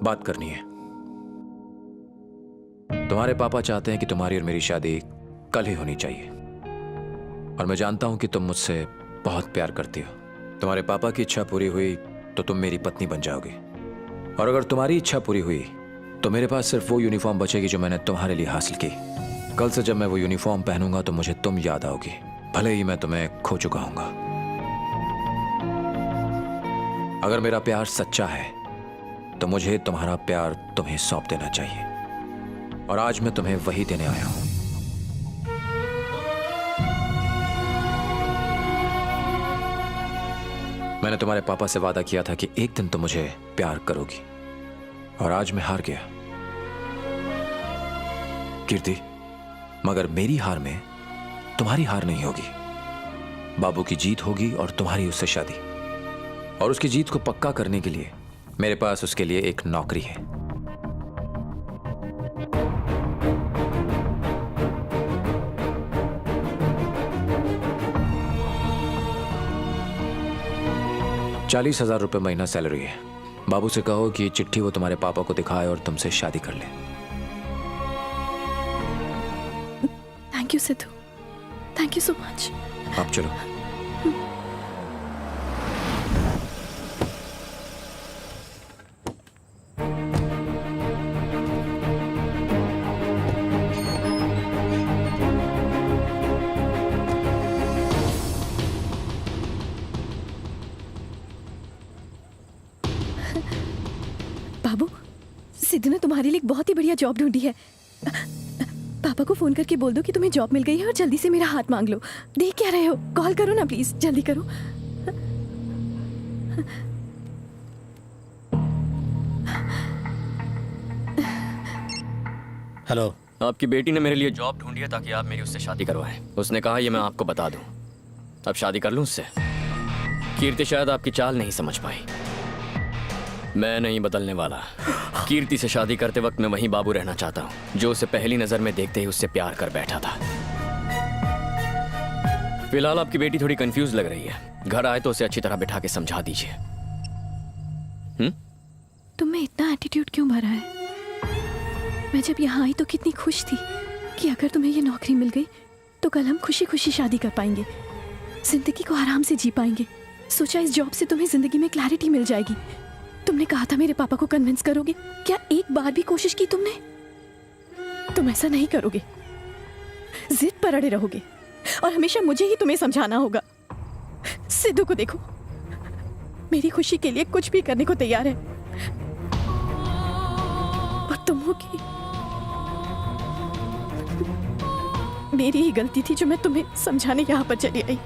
बात करनी है। तुम्हारे पापा चाहते हैं कि तुम्हारी और मेरी शादी कल ही होनी चाहिए, और मैं जानता हूं कि तुम मुझसे बहुत प्यार करती हो। तुम्हारे पापा की इच्छा पूरी हुई तो तुम मेरी पत्नी बन जाओगी, और अगर तुम्हारी इच्छा पूरी हुई तो मेरे पास सिर्फ वो यूनिफॉर्म बचेगी जो मैंने तुम्हारे लिए हासिल की। कल से जब मैं वो यूनिफॉर्म पहनूंगा तो मुझे तुम याद आओगी, भले ही मैं तुम्हें खो चुका हूंगा। अगर मेरा प्यार सच्चा है तो मुझे तुम्हारा प्यार तुम्हें सौंप देना चाहिए, और आज मैं तुम्हें वही देने आया हूं। मैंने तुम्हारे पापा से वादा किया था कि एक दिन तुम मुझे प्यार करोगी, और आज मैं हार गया कीर्ति। मगर मेरी हार में तुम्हारी हार नहीं होगी। बाबू की जीत होगी और तुम्हारी उससे शादी, और उसकी जीत को पक्का करने के लिए मेरे पास उसके लिए एक नौकरी है। ₹40,000 महीना सैलरी है। बाबू से कहो कि चिट्ठी वो तुम्हारे पापा को दिखाए और तुमसे शादी कर ले। Thank you Sidhu, thank you so much. आप चलो। बाबू, सिद्धू ने तुम्हारे लिए एक बहुत ही बढ़िया जॉब ढूंढी है। पापा को फोन करके बोल दो कि तुम्हें जॉब मिल गई है और जल्दी से मेरा हाथ मांग लो। देख क्या रहे हो, कॉल करो ना प्लीज, जल्दी करो। हेलो। आपकी बेटी ने मेरे लिए जॉब ढूंढी है ताकि आप मेरी उससे शादी करवाएं। उसने कहा ये मैं आपको बता दूं। अब शादी कर लूं उससे? कीर्ति शायद आपकी चाल नहीं समझ पाई। मैं नहीं बदलने वाला। कीर्ति से शादी करते वक्त मैं वहीं बाबू रहना चाहता हूं जो उसे पहली नजर में देखते ही उससे प्यार कर बैठा था। फिलहाल आपकी बेटी थोड़ी कंफ्यूज लग रही है। घर आए तो उसे अच्छी तरह बिठा के समझा दीजिए। तुम में इतना एटीट्यूड क्यों भरा है? मैं जब यहाँ आई तो कितनी खुश थी कि अगर तुम्हें ये नौकरी मिल गई तो कल हम खुशी खुशी शादी कर पाएंगे, जिंदगी को आराम से जी पाएंगे। सोचा इस जॉब से तुम्हें जिंदगी में क्लैरिटी मिल जाएगी। तुमने कहा था मेरे पापा को कन्विंस करोगे, क्या एक बार भी कोशिश की तुमने? तुम ऐसा नहीं करोगे, जिद पर अड़े रहोगे और हमेशा मुझे ही तुम्हें समझाना होगा। सिद्धू को देखो, मेरी खुशी के लिए कुछ भी करने को तैयार है, और तुम हो कि मेरी ही गलती थी जो मैं तुम्हें समझाने यहाँ पर चली आई।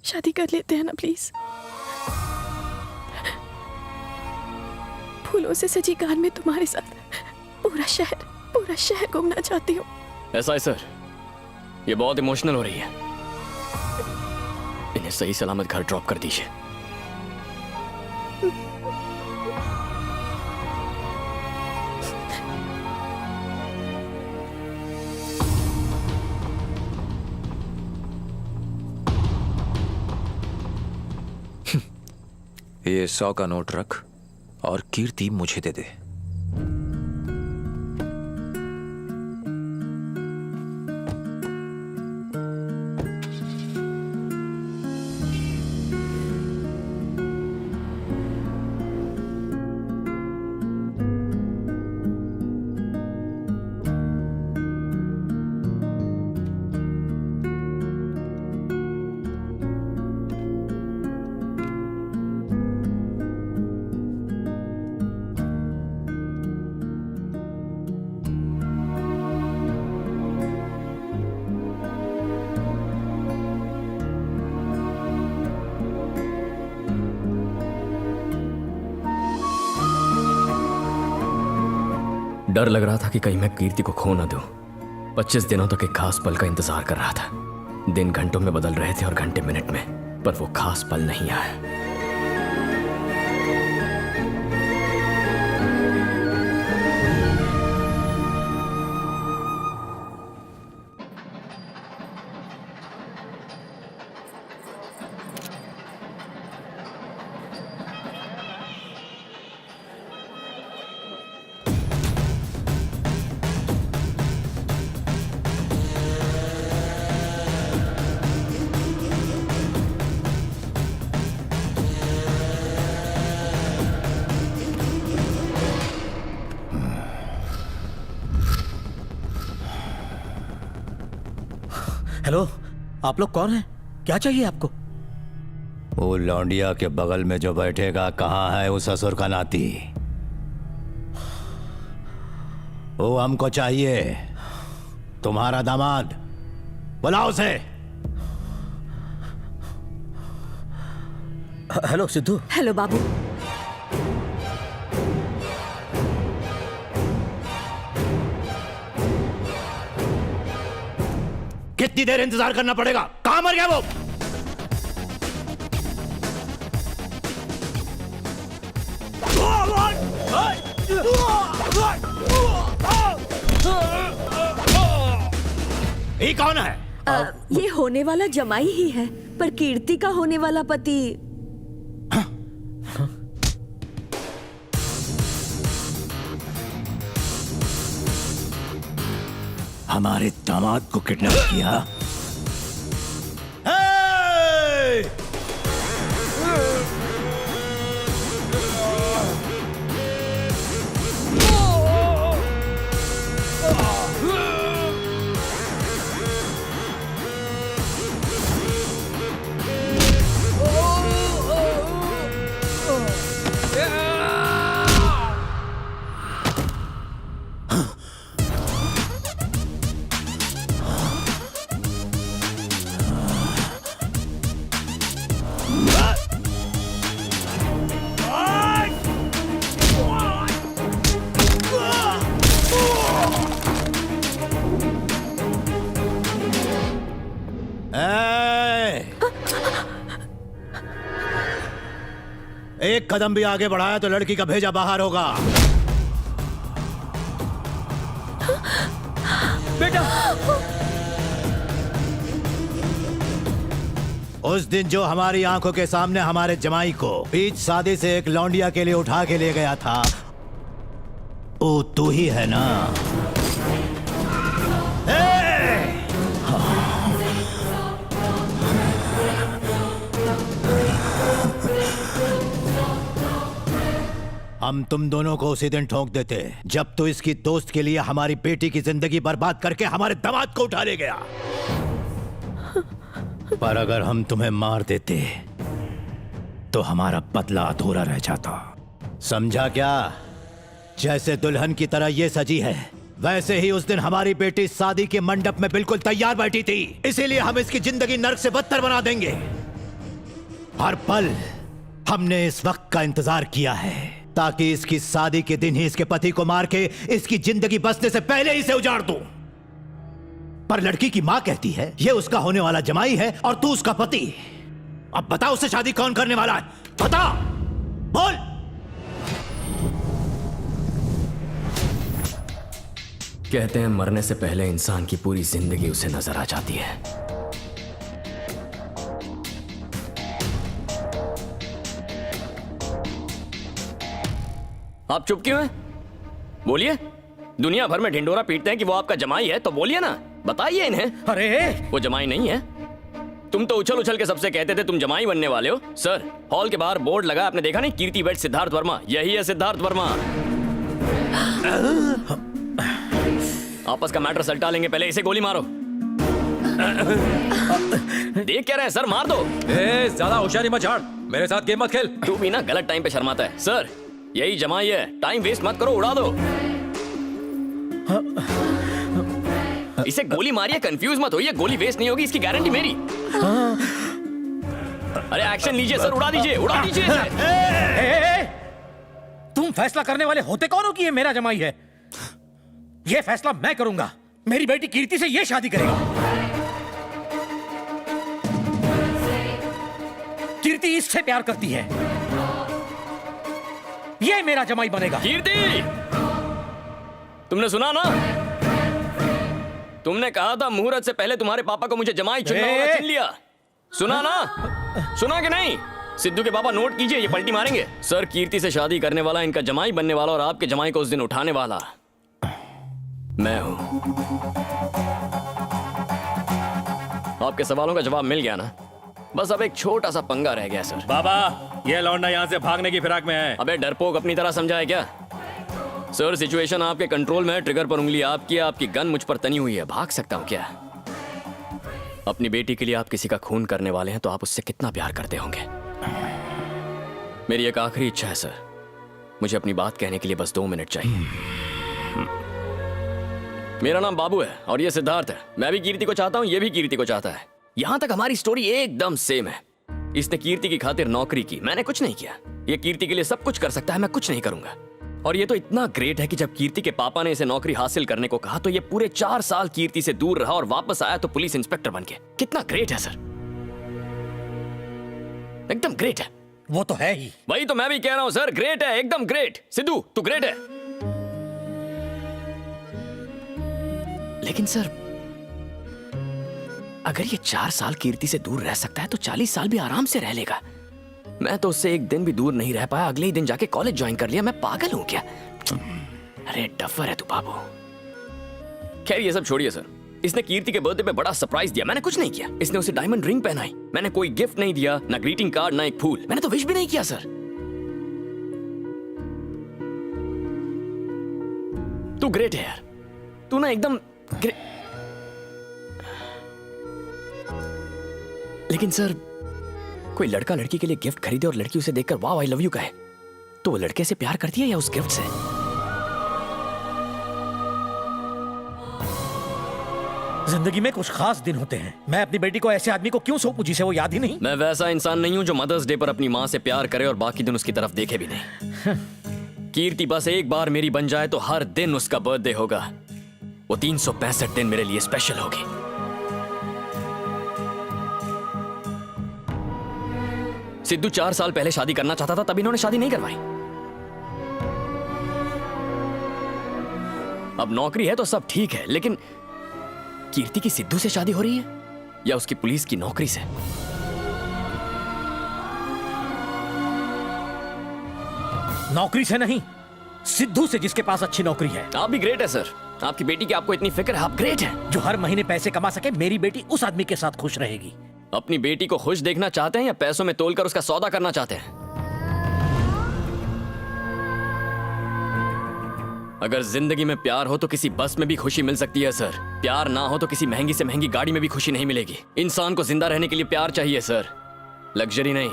शादी कर लेते हैं ना प्लीज। फूलों से सजी कार में तुम्हारे साथ पूरा शहर घूमना चाहती हूँ। ऐसा है सर, ये बहुत इमोशनल हो रही है। इन्हें सही सलामत घर ड्रॉप कर दीजिए। ये 100 का नोट रख और कीर्ति मुझे दे दे। डर लग रहा था कि कहीं मैं कीर्ति को खो ना दूं। 25 दिनों तक एक खास पल का इंतजार कर रहा था। दिन घंटों में बदल रहे थे और घंटे मिनट में, पर वो खास पल नहीं आया। हेलो, आप लोग कौन हैं? क्या चाहिए आपको? वो लौंडिया के बगल में जो बैठेगा, कहाँ है उस ससुर का नाती? वो हमको चाहिए, तुम्हारा दामाद। बुलाओ उसे। हेलो सिद्धू। हेलो बाबू। कितनी देर इंतजार करना पड़ेगा? कहां मर गया वो? ये कौन है? ये होने वाला जमाई ही है, पर कीर्ति का होने वाला पति। हमारे दामाद को किडनैप किया। हे! एक कदम भी आगे बढ़ाया तो लड़की का भेजा बाहर होगा। बेटा! उस दिन जो हमारी आंखों के सामने हमारे जमाई को बीच शादी से एक लौंडिया के लिए उठा के ले गया था, वो तू ही है ना? हम तुम दोनों को उसी दिन ठोक देते जब तू इसकी दोस्त के लिए हमारी बेटी की जिंदगी बर्बाद करके हमारे दामाद को उठा ले गया। पर अगर हम तुम्हें मार देते तो हमारा बदला अधूरा रह जाता। समझा क्या? जैसे दुल्हन की तरह ये सजी है, वैसे ही उस दिन हमारी बेटी शादी के मंडप में बिल्कुल तैयार बैठी थी। इसीलिए हम इसकी जिंदगी नर्क से बदतर बना देंगे। हर पल हमने इस वक्त का इंतजार किया है ताकि इसकी शादी के दिन ही इसके पति को मार के इसकी जिंदगी बसने से पहले ही इसे उजाड़ दूं। पर लड़की की मां कहती है ये उसका होने वाला जमाई है और तू उसका पति। अब बता, उससे शादी कौन करने वाला है? बता, बोल। कहते हैं मरने से पहले इंसान की पूरी जिंदगी उसे नजर आ जाती है। आप चुप क्यों हैं? बोलिए। दुनिया भर में ढिंडोरा पीटते हैं कि वो आपका जमाई है, तो बोलिए ना, बताइए इन्हें। अरे वो जमाई नहीं है। तुम तो उछल उछल के सबसे कहते थे तुम जमाई बनने वाले हो। सर, हॉल के बाहर बोर्ड लगा, आपने देखा नहीं? कीर्ति वेड सिद्धार्थ वर्मा। यही है सिद्धार्थ वर्मा। आपस का मैटर सलटा लेंगे, पहले इसे गोली मारो। देख क्या रहे हैं सर? मार दो। ज्यादा होशियारी मत झाड़, मेरे साथ गेम मत खेल। तू भी ना गलत टाइम पे शर्माता है। सर, यही जमाई है, टाइम वेस्ट मत करो, उड़ा दो। इसे गोली मारिए, कंफ्यूज मत होइए, गोली वेस्ट नहीं होगी, इसकी गारंटी मेरी। अरे एक्शन लीजिए सर, उड़ा दीजिए, उड़ा दीजिए इसे। तुम फैसला करने वाले होते कौन हो कि ये मेरा जमाई है? ये फैसला मैं करूंगा। मेरी बेटी कीर्ति से ये शादी करेगा। कीर्ति इससे प्यार करती है, ये मेरा जमाई बनेगा। कीर्ति, तुमने सुना ना? तुमने कहा था मुहूर्त से पहले तुम्हारे पापा को मुझे जमाई चुनना होगा, चुन लिया। सुना ना? सुना कि नहीं? सिद्धू के पापा नोट कीजिए, ये पलटी मारेंगे। सर, कीर्ति से शादी करने वाला, इनका जमाई बनने वाला और आपके जमाई को उस दिन उठाने वाला मैं हूं। आपके सवालों का जवाब मिल गया ना? बस अब एक छोटा सा पंगा रह गया सर। बाबा, ये लौंडा यहाँ से भागने की फिराक में है। अबे डरपोक, अपनी तरह समझा है क्या? सर, सिचुएशन आपके कंट्रोल में है, ट्रिगर पर उंगली आपकी है, आपकी गन मुझ पर तनी हुई है, भाग सकता हूं क्या? अपनी बेटी के लिए आप किसी का खून करने वाले हैं तो आप उससे कितना प्यार करते होंगे। मेरी एक आखिरी इच्छा है सर, मुझे अपनी बात कहने के लिए बस 2 मिनट चाहिए। मेरा नाम बाबू है और ये सिद्धार्थ है। मैं भी कीर्ति को चाहता हूँ, ये भी कीर्ति को चाहता है। यहां तक हमारी स्टोरी एकदम सेम है। इसने कीर्ति की खातिर नौकरी की, मैंने कुछ नहीं किया। ये कीर्ति के लिए सब कुछ कर सकता है, मैं कुछ नहीं करूंगा। और ये तो इतना ग्रेट है कि जब कीर्ति के पापा ने इसे नौकरी हासिल करने को कहा तो ये पूरे 4 साल कीर्ति से दूर रहा और वापस आया तो पुलिस इंस्पेक्टर बन के। कितना ग्रेट है सर, एकदम ग्रेट है। वो तो है ही। वही तो मैं भी कह रहा हूं सर, ग्रेट है, एकदम ग्रेट। सिद्धू तू ग्रेट है। लेकिन सर अगर ये 4 साल कीर्ति से दूर रह सकता है तो 40 साल भी आराम से रह लेगा। मैं तो उससे एक दिन भी दूर नहीं रह पाया, अगले ही दिन जाके कॉलेज ज्वाइन कर लिया। मैं पागल हूं क्या? अरे डफर है तू बाबू। खैर ये सब छोड़िए सर, इसने कीर्ति के बर्थडे पे बड़ा सरप्राइज दिया, मैंने कुछ नहीं किया। इसने उसे डायमंड रिंग पहनाई, मैंने कोई गिफ्ट नहीं दिया, ना ग्रीटिंग कार्ड, ना एक फूल। मैंने तो विश भी नहीं किया सर। तू ग्रेट है यार, तू ना एकदम ग्रेट। लेकिन सर कोई लड़का लड़की के लिए गिफ्ट खरीदे और लड़की उसे देखकर वाह आई लव यू कहे तो वो लड़के से प्यार करती है या उस गिफ्ट से? जिंदगी में कुछ खास दिन होते हैं। मैं अपनी बेटी को ऐसे आदमी को क्यों सौंपूं जिसे वो याद ही नहीं। मैं वैसा इंसान नहीं हूं जो मदर्स डे पर अपनी मां से प्यार करे और बाकी दिन उसकी तरफ देखे भी नहीं। कीर्ति बस एक बार मेरी बन जाए तो हर दिन उसका बर्थडे होगा। वो 365 दिन मेरे लिए स्पेशल होगी। सिद्धू 4 साल पहले शादी करना चाहता था, तब इन्होंने शादी नहीं करवाई। अब नौकरी है तो सब ठीक है, लेकिन कीर्ति की सिद्धू से शादी हो रही है या उसकी पुलिस की नौकरी से? नौकरी से नहीं, सिद्धू से, जिसके पास अच्छी नौकरी है। आप भी ग्रेट है सर, आपकी बेटी की आपको इतनी फिक्र है, आप ग्रेट हैं। जो हर महीने पैसे कमा सके, मेरी बेटी उस आदमी के साथ खुश रहेगी। अपनी बेटी को खुश देखना चाहते हैं या पैसों में तोलकर उसका सौदा करना चाहते हैं? अगर जिंदगी में प्यार हो तो किसी बस में भी खुशी मिल सकती है सर। प्यार ना हो तो किसी महंगी से महंगी गाड़ी में भी खुशी नहीं मिलेगी। इंसान को जिंदा रहने के लिए प्यार चाहिए सर, लग्जरी नहीं।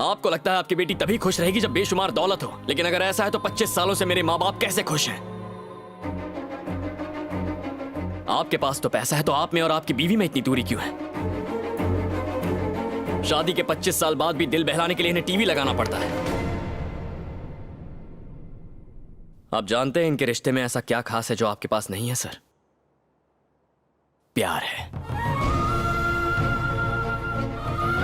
आपको लगता है आपकी बेटी तभी खुश रहेगी जब बेशुमार दौलत हो, लेकिन अगर ऐसा है तो 25 सालों से मेरे माँ बाप कैसे खुश हैं? आपके पास तो पैसा है, तो आप में और आपकी बीवी में इतनी दूरी क्यों है? शादी के 25 साल बाद भी दिल बहलाने के लिए इन्हें टीवी लगाना पड़ता है। आप जानते हैं इनके रिश्ते में ऐसा क्या खास है जो आपके पास नहीं है सर? प्यार है।